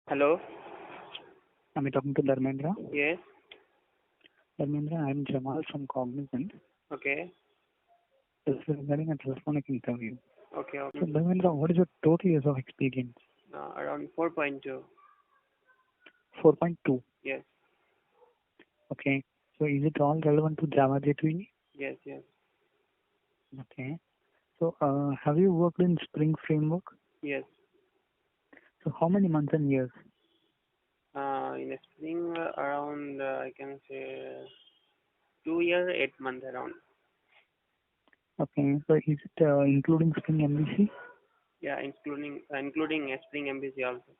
Hello. Am I talking to Dharmendra? Yes. Dharmendra, I'm Jamal from Cognizant. Okay. This is regarding a telephonic interview. Okay. So, Dharmendra, what is your total years of experience? Around 4.2. 4.2. Yes. Okay. So, is it all relevant to Java J2E? Yes. Yes. Okay. So, have you worked in Spring Framework? Yes. So, how many months and years? In a spring, around I can say 2 years, 8 months around. Okay. So, is it including Spring MVC? Yeah, including a Spring MVC also.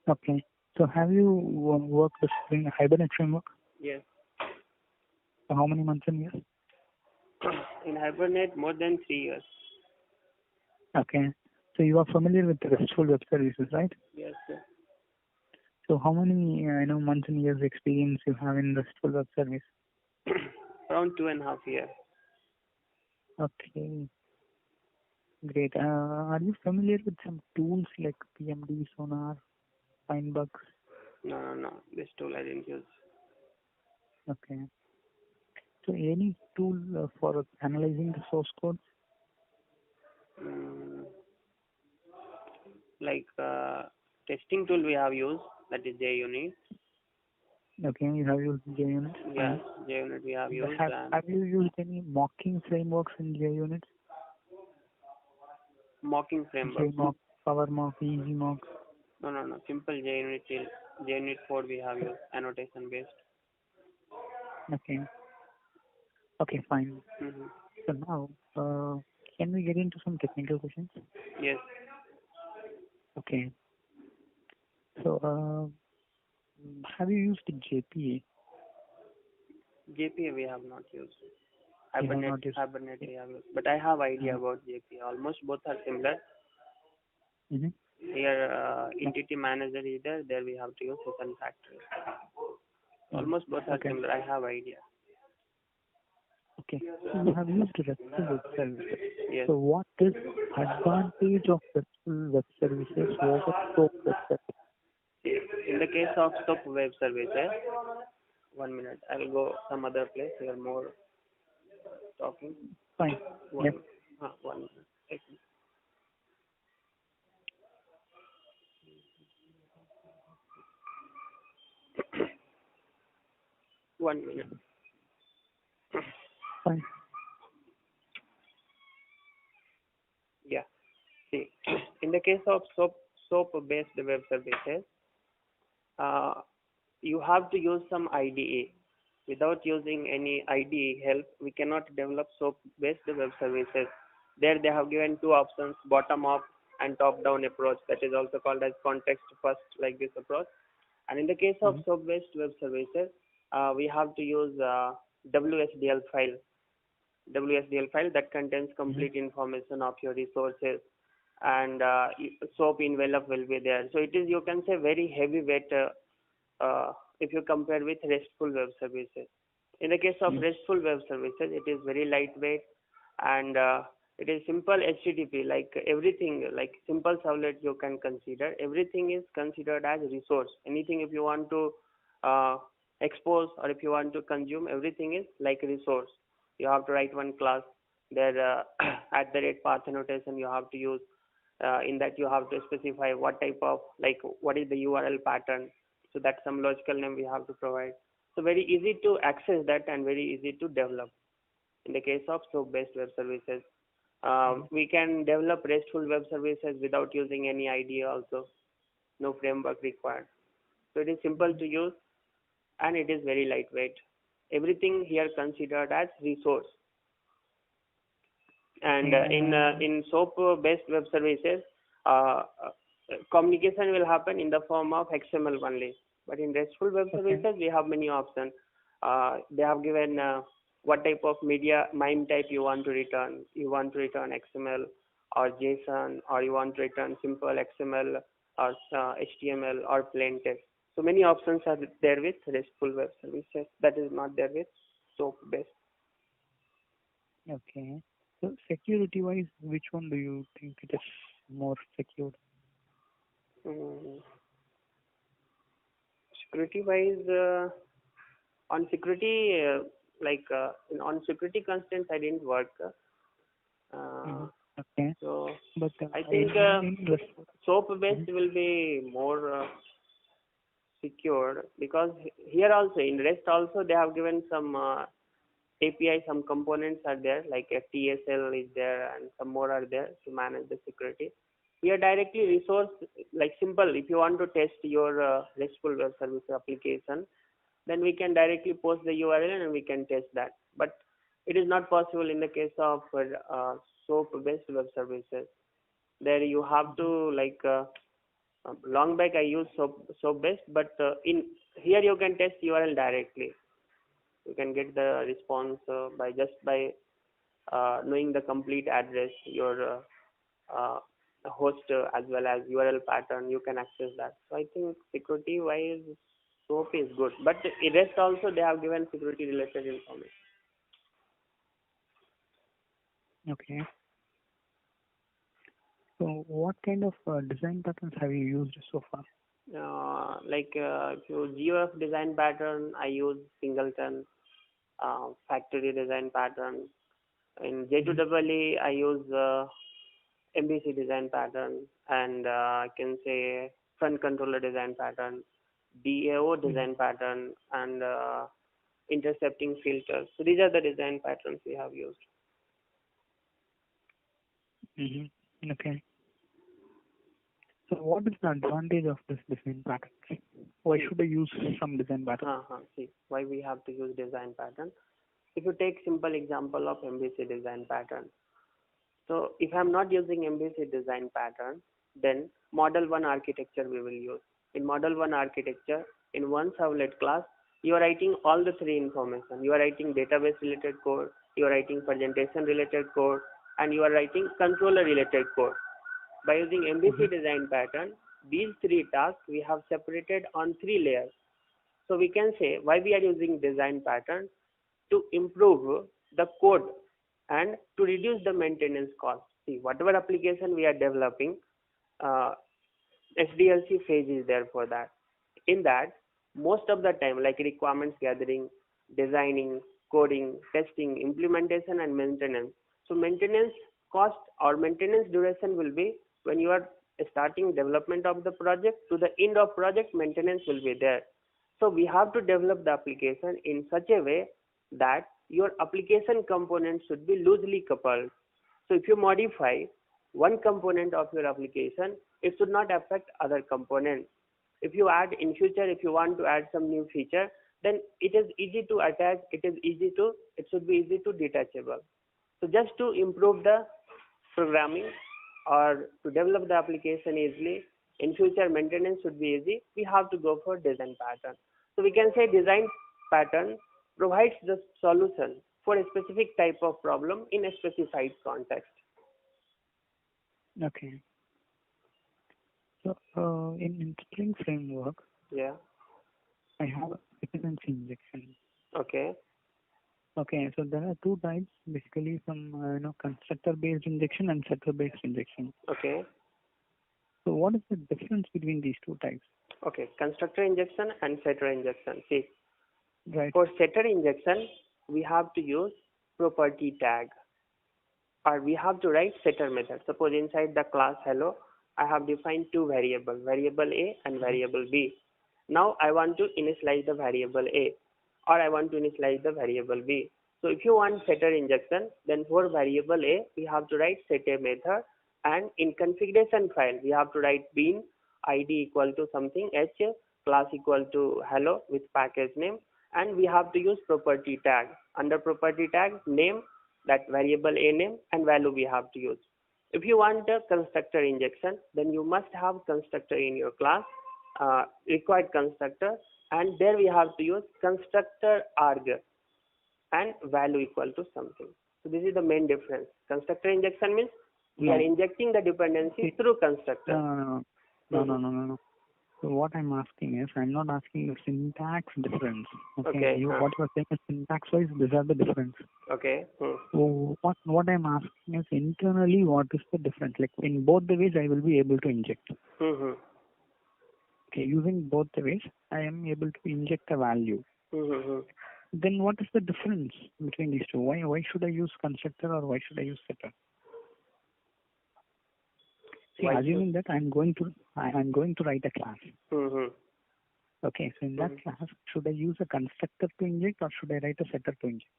Okay. So, have you worked with Spring Hibernate Framework? Yes. So, how many months and years? In Hibernate, more than 3 years. Okay. So, you are familiar with the RESTful web services, right? Yes. Yes. So how many months and years experience you have in RESTful web service? Around 2.5 years. Okay, great. Are you familiar with some tools like PMD, Sonar, Finebugs? No. This tool I didn't use. Okay. So any tool for analyzing the source code? Like testing tool we have used, that is JUnit. Okay, you have used JUnit. Yeah, JUnit we have used. Have you used any mocking frameworks in JUnit? Mocking framework. JMock, PowerMock, EasyMock. No. Simple JUnit till JUnit 4 we have used, annotation based. Okay. Okay, fine. Mm-hmm. So now, can we get into some technical questions? Yes. Okay. So, have you used JPA? JPA we have not used. You have not used. Hibernate we have used. But I have idea about JPA. Almost both are similar. Mm-hmm. Here, entity manager is there we have to use Open Factory. Almost both are similar. I have idea. Okay. So you have used RESTful web services. Yes. So what is advantage of RESTful web services over SOAP web services? In the case of SOAP web services, 1 minute. I will go some other place. Here more talking. Fine. One minute. Okay. 1 minute. Fine. Yeah. See, in the case of SOAP-based web services, you have to use some IDE. Without using any IDE help, we cannot develop SOAP-based web services. There they have given two options, bottom-up and top-down approach. That is also called as context-first, like this approach. And in the case of SOAP-based web services, we have to use WSDL file. WSDL file that contains complete information of your resources, and SOAP envelope will be there. So it is, you can say, very heavyweight if you compare with RESTful web services. In the case of RESTful web services, it is very lightweight, and it is simple HTTP, like everything, like simple servlet you can consider. Everything is considered as resource. Anything if you want to expose or if you want to consume, everything is like resource. You have to write one class. There at the rate path annotation you have to use. In that you have to specify what type of, like what is the URL pattern. So that's some logical name we have to provide. So very easy to access that and very easy to develop. In the case of SOAP-based web services, we can develop RESTful web services without using any IDE also. No framework required. So it is simple to use and it is very lightweight. Everything here considered as resource. And in SOAP-based web services, communication will happen in the form of XML only. But in RESTful web services, we have many options. They have given what type of media MIME type you want to return. You want to return XML or JSON, or you want to return simple XML or HTML or plain text. So many options are there with RESTful web services. That is not there with SOAP-based. Okay. So security-wise, which one do you think it is more secure? Security wise, on security, on security constraints, I didn't work. Okay. So But I think SOAP based will be more secured, because here also in REST also they have given some API, some components are there, like FTSL is there and some more are there to manage the security. Here directly resource, like simple, if you want to test your RESTful web service application, then we can directly post the URL and we can test that. But it is not possible in the case of SOAP based web services. There you have to long back I use SOAP based, but in here you can test URL directly. You can get the response by knowing the complete address, your host as well as URL pattern. You can access that. So I think security wise, SOAP is good, but in REST also they have given security related information. Okay. So what kind of design patterns have you used so far? If you GOF design pattern, I use Singleton. Factory design pattern. In J2EE, I use MVC design pattern, and I can say front controller design pattern, DAO design pattern, and intercepting filters. So these are the design patterns we have used. Okay. So what is the advantage of this design pattern? Why should I use some design pattern? See, why we have to use design pattern? If you take simple example of MVC design pattern. So if I'm not using MVC design pattern, then model 1 architecture we will use. In model 1 architecture, in one servlet class, you are writing all the three information. You are writing database related code, you are writing presentation related code, and you are writing controller related code. By using MVC design pattern, these three tasks we have separated on 3 layers. So we can say why we are using design pattern: to improve the code and to reduce the maintenance cost. See, whatever application we are developing, SDLC phase is there for that. In that, most of the time, like requirements gathering, designing, coding, testing, implementation, and maintenance. So maintenance cost or maintenance duration will be when you are starting development of the project to the end of project, maintenance will be there. So we have to develop the application in such a way that your application components should be loosely coupled. So if you modify one component of your application, it should not affect other components. If you add in future, if you want to add some new feature, then it is easy to attach, it should be easy to detachable. So just to improve the programming or to develop the application easily, in future maintenance should be easy, we have to go for design pattern. So we can say design pattern provides the solution for a specific type of problem in a specified context. Okay. So in Spring Framework, I have a dependency injection. Okay. Okay, so there are 2 types, basically some constructor-based injection and setter-based injection. Okay. So what is the difference between these 2 types? Okay, constructor injection and setter injection. See, right. For setter injection, we have to use property tag, or we have to write setter method. Suppose inside the class hello, I have defined 2 variables, variable A and variable B. Now I want to initialize the variable A, or I want to initialize the variable B. So if you want setter injection, then for variable A, we have to write set a method, and in configuration file, we have to write bean id equal to something h, class equal to hello with package name, and we have to use property tag. Under property tag, name, that variable A name, and value we have to use. If you want a constructor injection, then you must have constructor in your class, required constructor, and there we have to use constructor arg and value equal to something. So this is the main difference. Constructor injection means we are injecting the dependency through constructor. No. So what I'm asking is, I'm not asking the syntax difference. Okay. What you're saying is syntax-wise, these are the difference. Okay. So what I'm asking is internally, what is the difference? Like in both the ways, I will be able to inject. Okay. okay, using both the ways, I am able to inject a value. Mm-hmm. Then what is the difference between these two? Why should I use constructor or why should I use setter? See, assuming that I'm going to write a class. Mm-hmm. Okay, so in that class, should I use a constructor to inject or should I write a setter to inject?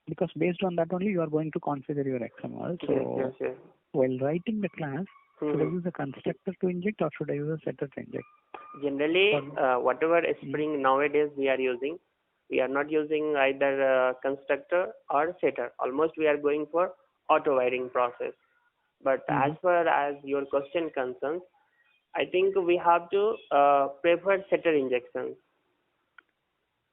Because based on that only you are going to configure your XML. So Yes. while writing the class, should I use a constructor to inject or should I use a setter to inject? Generally, whatever Spring nowadays we are using, we are not using either constructor or setter. Almost we are going for auto wiring process. But as far as your question concerns, I think we have to prefer setter injections.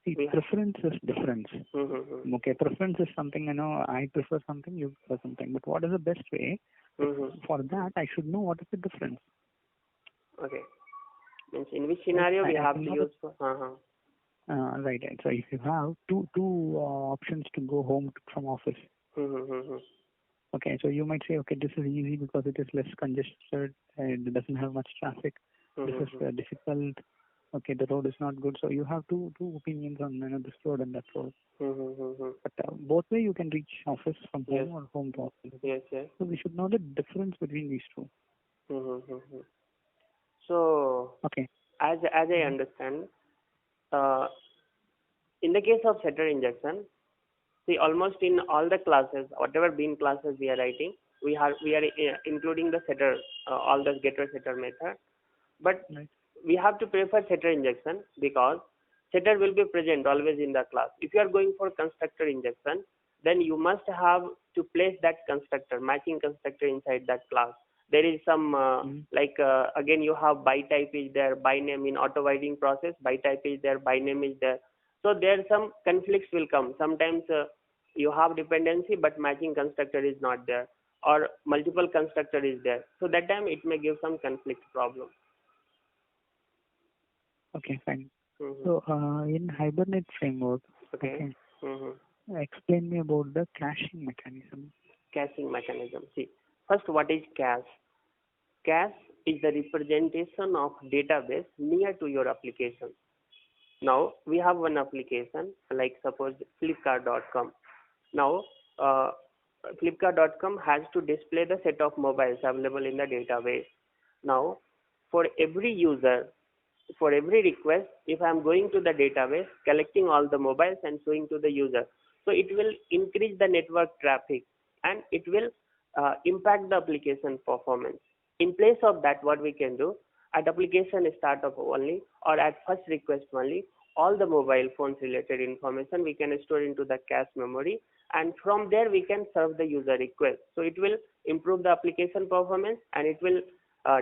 See, preference is difference. Okay, preference is something, I prefer something, you prefer something. But what is the best way? For that, I should know what is the difference. Okay. Means in which scenario we have to use for? Right. So if you have two options to go home from office. Okay, so you might say, okay, this is easy because it is less congested and it doesn't have much traffic. This is difficult. Okay, the road is not good. So you have two opinions on this road and that road. But both way you can reach office from home or home to office. Yes. So we should know the difference between these two. So okay, as I understand, in the case of setter injection, see, almost in all the classes, whatever bean classes we are writing, we are including the setter, all the getter setter method. But we have to prefer setter injection because setter will be present always in the class. If you are going for constructor injection, then you must have to place that constructor, matching constructor inside that class. There is some again you have by type is there, by name in auto wiring process, by type is there, by name is there. So there some conflicts will come. Sometimes you have dependency but matching constructor is not there, or multiple constructor is there. So that time it may give some conflict problem. Okay, fine. So in Hibernate framework, explain me about the caching mechanism. Caching mechanism. See, first what is cache? Cache is the representation of database near to your application. Now we have one application like suppose Flipkart.com. Now Flipkart.com has to display the set of mobiles available in the database. Now for every user, for every request, if I am going to the database, collecting all the mobiles and showing to the user, so it will increase the network traffic and it will impact the application performance. In place of that, what we can do, at application startup only or at first request only, all the mobile phones related information we can store into the cache memory, and from there we can serve the user request. So it will improve the application performance and it will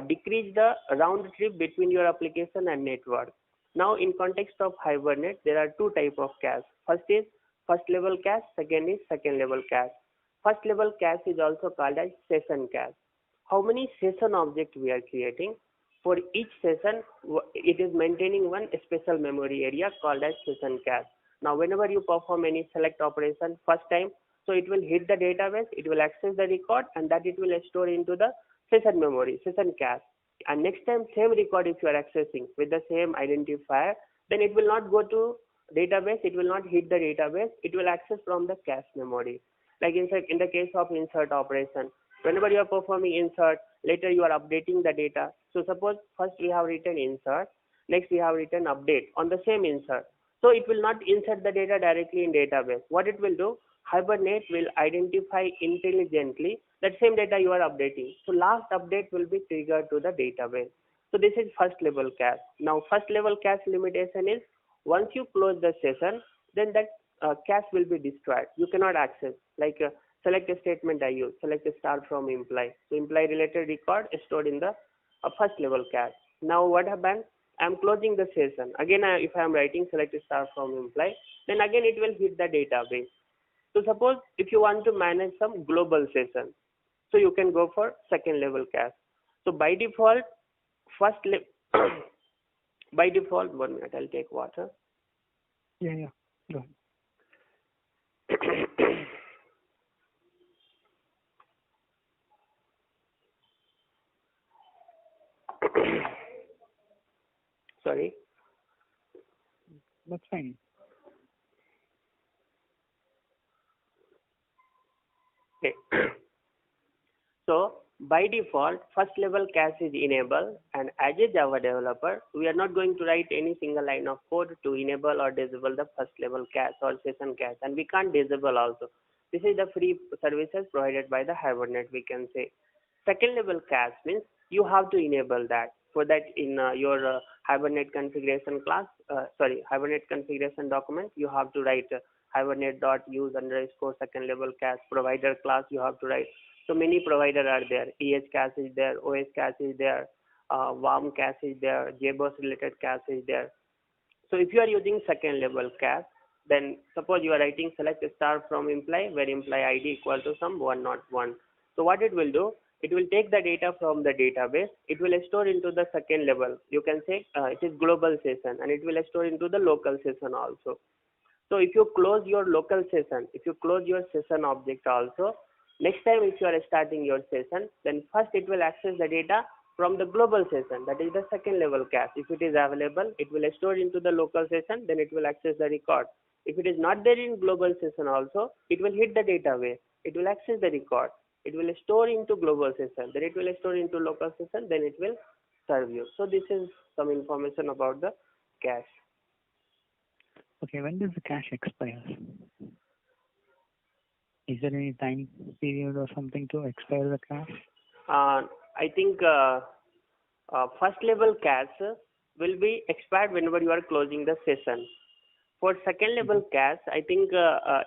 decrease the round trip between your application and network. Now in context of Hibernate, there are two types of cache. First is first level cache, second is second level cache. First level cache is also called as session cache. How many session objects we are creating? For each session, it is maintaining one special memory area called as session cache. Now whenever you perform any select operation first time, so it will hit the database, it will access the record and that it will store into the session memory, session cache. And next time same record if you are accessing with the same identifier, then it will not go to database, it will not hit the database, it will access from the cache memory. Like in the case of insert operation, whenever you are performing insert, later you are updating the data. So suppose first we have written insert, next we have written update on the same insert. So it will not insert the data directly in database. What it will do, Hibernate will identify intelligently that same data you are updating. So last update will be triggered to the database. So this is first level cache. Now first level cache limitation is once you close the session, then that cache will be destroyed. You cannot access. Like select a statement I use, select a star from imply. So imply related record is stored in the first level cache. Now what happened? I am closing the session. Again, if I am writing select a star from imply, then again it will hit the database. So suppose if you want to manage some global session, so you can go for second level cache. So by default, by default, 1 minute, I'll take water. Yeah. Go ahead. Sorry. That's fine. Okay. So by default, first level cache is enabled, and as a Java developer, we are not going to write any single line of code to enable or disable the first level cache or session cache, and we can't disable also. This is the free services provided by the Hibernate, we can say. Second level cache means you have to enable that. For that, in your Hibernate configuration class, Hibernate configuration document, you have to write hibernate.use_second level cache provider class. You have to write. So many providers are there. EH cache is there, OS cache is there, WARM cache is there, JBoss related cache is there. So if you are using second level cache, then suppose you are writing select star from employee where employee ID equal to some 101. So what it will do, it will take the data from the database, it will store into the second level. You can say it is global session, and it will store into the local session also. So if you close your local session, if you close your session object also, next time if you are starting your session, then first it will access the data from the global session, that is the second level cache. If it is available, it will store into the local session, then it will access the record. If it is not there in global session also, it will hit the database, it will access the record, it will store into global session, then it will store into local session, then it will serve you. So this is some information about the cache. Okay, when does the cache expire? Is there any time period or something to expire the cache? I think first level cache will be expired whenever you are closing the session. For second level cache, I think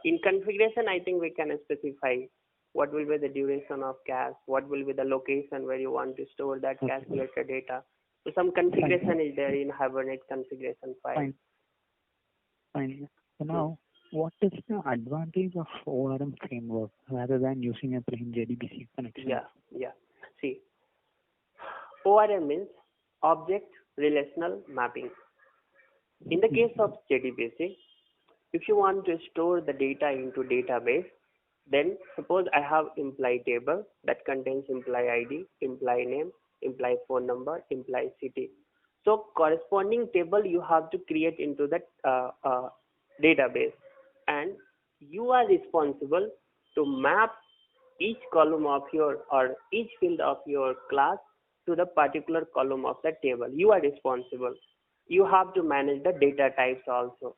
in configuration, I think we can specify what will be the duration of cache, what will be the location where you want to store that cache related data. So some configuration is there in Hibernate configuration file. Fine. So now, what is the advantage of ORM framework rather than using a plain JDBC connection? Yeah. See, ORM means Object Relational Mapping. In the case of JDBC, if you want to store the data into database, then suppose I have employee table that contains employee ID, employee name, employee phone number, employee city. So corresponding table you have to create into that database, and you are responsible to map each column of your or each field of your class to the particular column of the table. You are responsible. You have to manage the data types also.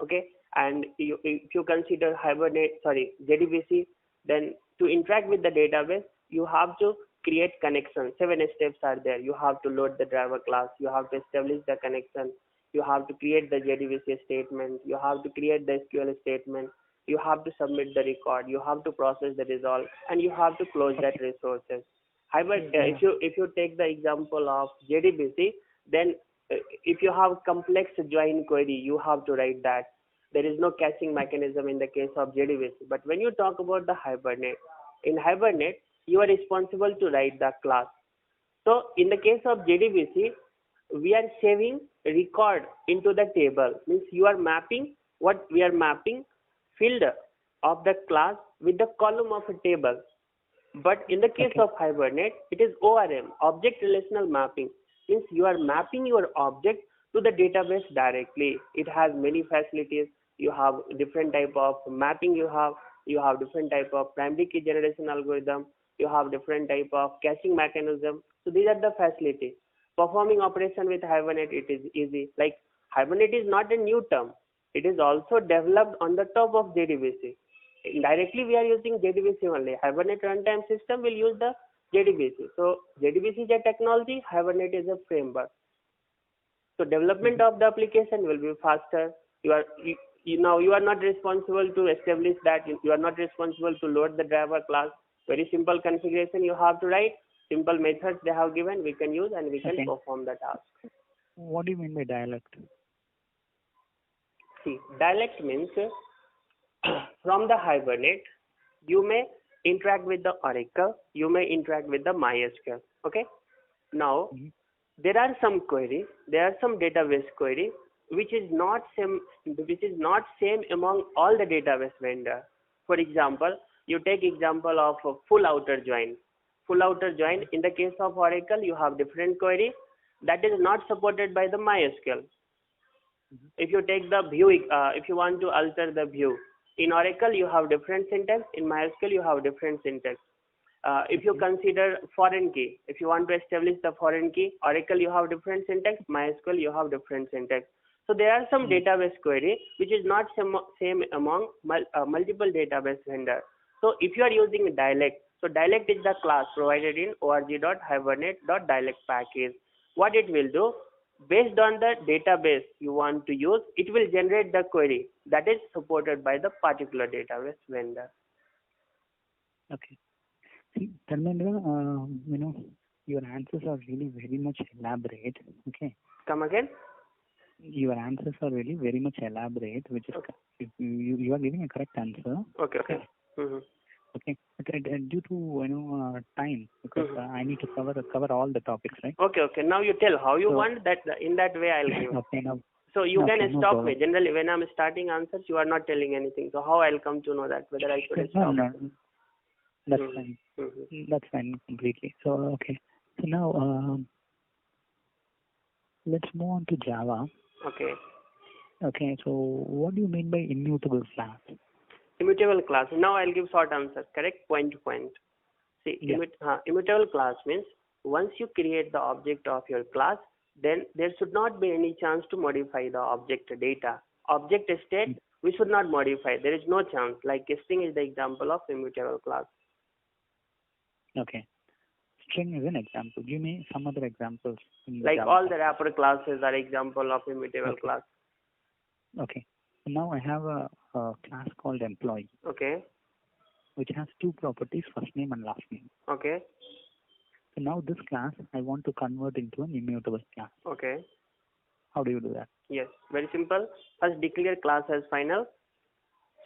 Okay, and if you consider JDBC, then to interact with the database, you have to create connections. 7 steps are there. You have to load the driver class. You have to establish the connection. You have to create the JDBC statement. You have to create the SQL statement. You have to submit the record. You have to process the result, and you have to close that resources. However, if you take the example of JDBC, then if you have complex join query, you have to write that. There is no caching mechanism in the case of JDBC. But when you talk about the Hibernate, in Hibernate, you are responsible to write the class. So in the case of JDBC, we are saving record into the table. Means you are mapping what we are mapping field of the class with the column of a table. But in the case of Hibernate, it is ORM, Object Relational Mapping. Means you are mapping your object to the database directly. It has many facilities. You have different type of mapping. You have different type of primary key generation algorithm. You have different type of caching mechanism. So these are the facilities. Performing operation with Hibernate, it is easy. Like Hibernate is not a new term. It is also developed on the top of JDBC. Directly we are using JDBC only. Hibernate runtime system will use the JDBC. So JDBC is a technology, Hibernate is a framework. So development of the application will be faster. You are not responsible to establish that. You are not responsible to load the driver class. Very simple configuration you have to write. Simple methods they have given, we can use and we can perform the task. What do you mean by dialect? See, dialect means from the Hibernate, you may interact with the Oracle, you may interact with the MySQL. Okay. Now, there are some queries, there are some database query which is not same among all the database vendor. For example, you take example of a full outer join. full outer join. In the case of Oracle, you have different query that is not supported by the MySQL. If you take the view, if you want to alter the view, in Oracle you have different syntax, in MySQL you have different syntax. If you consider foreign key, if you want to establish the foreign key, Oracle you have different syntax, MySQL you have different syntax. So there are some database query which is not same among multiple database vendors. So if you are using Dialect, so Dialect is the class provided in org.hibernate.dialect package. What it will do, based on the database you want to use, it will generate the query that is supported by the particular database vendor. Okay. See, Dharmendra, your answers are really very much elaborate. Okay. Come again? Your answers are really very much elaborate, which is you are giving a correct answer. Okay. Okay, but due to time, because I need to cover all the topics, right? Okay. Now you tell how you want that. In that way, I'll give. Okay, now. So you can stop me. Generally, when I'm starting answers, you are not telling anything. So how I'll come to know that whether I should stop? No. That's fine. That's fine completely. So okay. So now let's move on to Java. Okay. Okay. So what do you mean by immutable class? Immutable class. Now I'll give short answer. Correct? Point to point. See, immutable class means once you create the object of your class, then there should not be any chance to modify the object data. Object state, we should not modify. There is no chance. Like string is the example of immutable class. Okay. String is an example. Give me some other examples. Like all the wrapper classes are example of immutable class. Okay. Now I have a class called employee. Okay. Which has two properties, first name and last name. Okay. So now this class I want to convert into an immutable class. Okay. How do you do that? Yes, very simple. First declare class as final,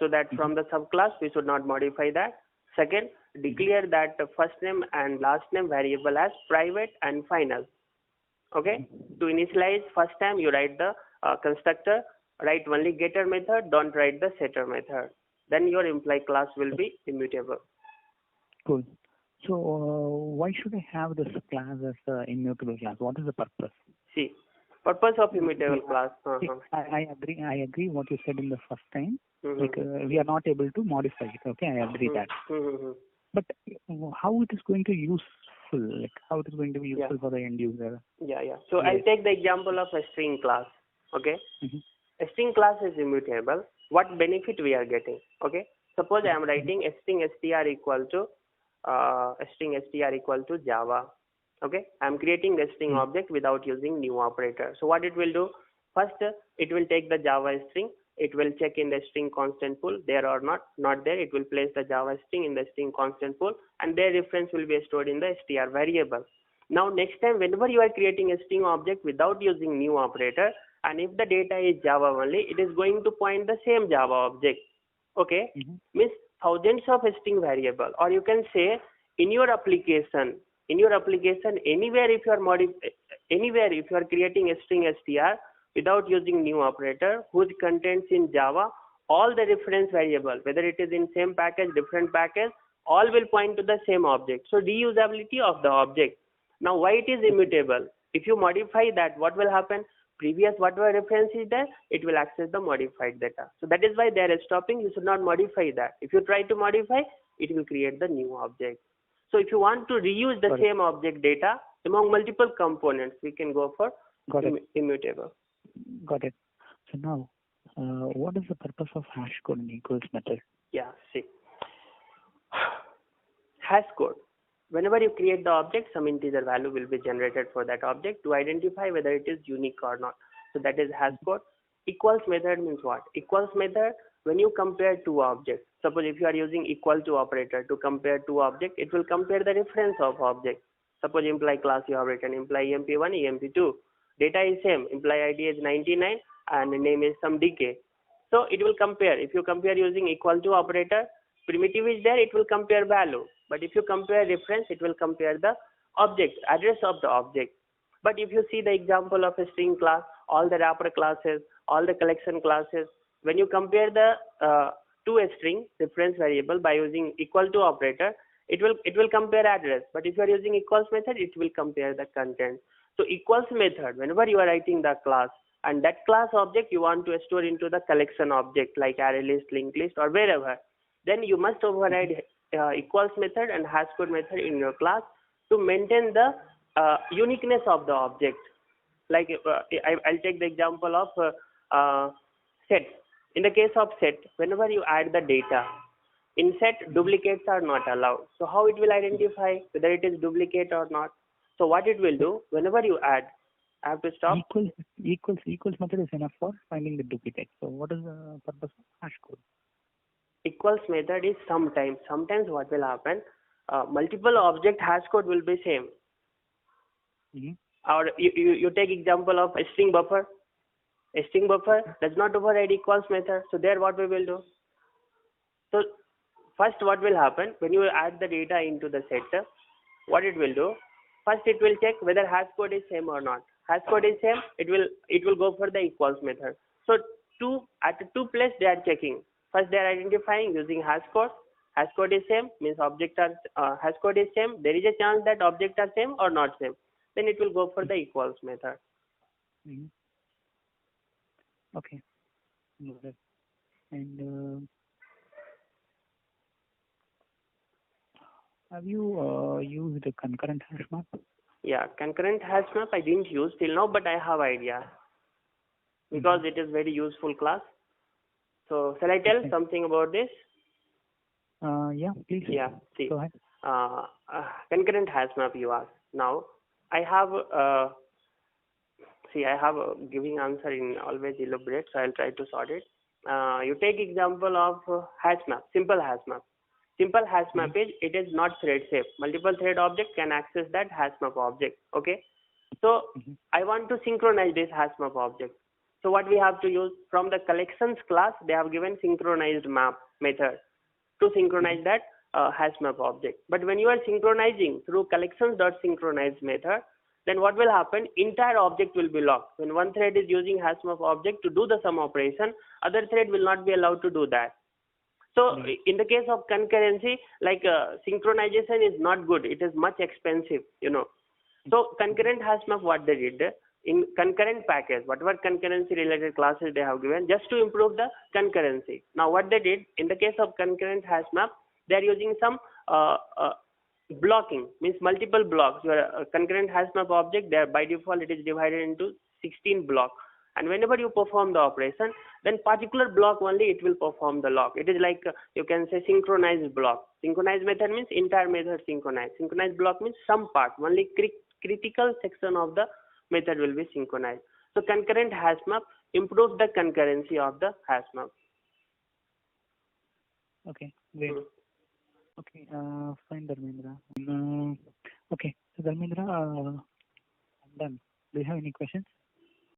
so that from the subclass we should not modify that. Second, declare that the first name and last name variable as private and final. Okay. To initialize, first time you write the constructor, write only getter method, don't write the setter method. Then your employee class will be immutable. Cool. So why should I have this class as an immutable class? What is the purpose? See, purpose of immutable class. I agree what you said in the first time. Like we are not able to modify it. Okay, I agree that. But how it is going to be useful? Like how it is going to be useful for the end user? Yeah. So I'll take the example of a string class. Okay. A string class is immutable. What benefit we are getting? Okay. Suppose I am writing a string str equal to Java. Okay. I am creating a string object without using new operator. So what it will do? First, it will take the Java string. It will check in the string constant pool, there or not there. It will place the Java string in the string constant pool, and their reference will be stored in the str variable. Now next time, whenever you are creating a string object without using new operator, and if the data is Java only, it is going to point the same Java object. Okay, means thousands of string variable, or you can say in your application, anywhere if you are creating a string str without using new operator whose contents in Java, all the reference variable, whether it is in same package, different package, all will point to the same object. So reusability of the object. Now why it is immutable? If you modify that, what will happen? Previous whatever reference is there, it will access the modified data. So that is why they are stopping. You should not modify that. If you try to modify, it will create the new object. So if you want to reuse the same object data among multiple components, we can go for immutable. Got it. So now, what is the purpose of hash code and equals method? Yeah, see. Hash code. Whenever you create the object, some integer value will be generated for that object to identify whether it is unique or not. So that is hash code. Equals method means what? Equals method, when you compare two objects. Suppose if you are using equal to operator to compare two objects, it will compare the reference of object. Suppose employee class you have written employee emp1, emp2. Data is same, employee ID is 99 and name is some DK. So it will compare. If you compare using equal to operator, primitive is there, it will compare value. But if you compare reference, it will compare the object, address of the object. But if you see the example of a string class, all the wrapper classes, all the collection classes, when you compare the to a string reference variable by using equal to operator, it will compare address. But if you are using equals method, it will compare the content. So equals method, whenever you are writing the class, and that class object you want to store into the collection object like array list, linked list, or wherever, then you must override equals method and hash code method in your class to maintain the uniqueness of the object. Like I'll take the example of set. In the case of set, whenever you add the data, in set duplicates are not allowed. So how it will identify whether it is duplicate or not? So what it will do, whenever you add, I have to stop. Equals method is enough for finding the duplicate. So what is the purpose of hash code? Equals method is sometimes what will happen, multiple object hash code will be same. Or you take example of a string buffer. A string buffer does not override equals method. So there what we will do? So first what will happen, when you add the data into the set, what it will do? First it will check whether hash code is same or not. Hash code is same, it will go for the equals method. So at two places they are checking. First they are identifying using hash code. Hash code is same, means object are hash code is same. There is a chance that object are same or not same. Then it will go for the equals method. Okay. And have you used a concurrent hash map? Yeah, concurrent hash map I didn't use till now, but I have idea because it is very useful class. So shall I tell something about this? Yeah, please. Yeah, see. Go ahead. Concurrent hash map you ask. Now I have giving answer in always elaborate, so I'll try to sort it. You take example of hash map, simple hash map. Simple hash map is, it is not thread safe. Multiple thread object can access that hash map object. Okay. So I want to synchronize this hash map object. So what we have to use, from the collections class, they have given synchronized map method to synchronize that hash map object. But when you are synchronizing through collections.synchronize method, then what will happen? Entire object will be locked. When one thread is using hash map object to do the sum operation, other thread will not be allowed to do that. So in the case of concurrency, like synchronization is not good. It is much expensive, you know. So concurrent hash map, what they did in concurrent package, whatever concurrency related classes they have given, just to improve the concurrency. Now what they did in the case of concurrent hash map, they are using some blocking, means multiple blocks. Your concurrent hash map object, there by default it is divided into 16 blocks. And whenever you perform the operation, then particular block only it will perform the lock. It is like you can say synchronized block. Synchronized method means entire method synchronized. Synchronized block means some part, only critical section of the method will be synchronized. So concurrent hash map improves the concurrency of the hash map. Okay, great. Okay, fine, Dharmendra. Okay, so Dharmendra, I'm done. Do you have any questions?